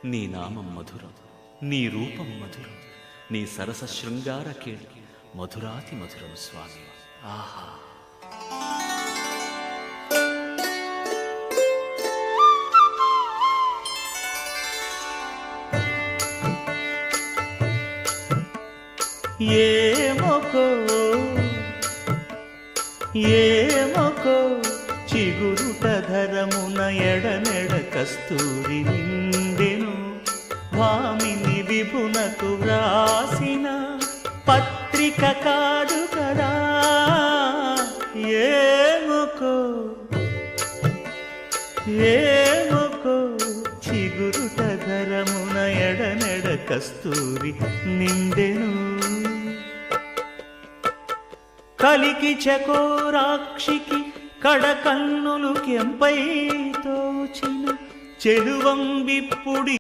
నీ నామం మధురం, నీ రూపం మధురం, నీ సరస శృంగార కేళి మధురాతి మధురం స్వామి. ఆహా! ఏమొకో చిగురుట ధరమున ఎడనెడ కస్తూరి నిండెను, భామిని విభునకు వ్రాసిన పత్రిక కాదు కదా. ఏమొకో చిగురుట ధరమున ఎడనెడ కస్తూరి నిండెను, కలికి చకోరాక్షికి కడకన్నులు కెంపై తోచిన చెలువంబిప్పుడి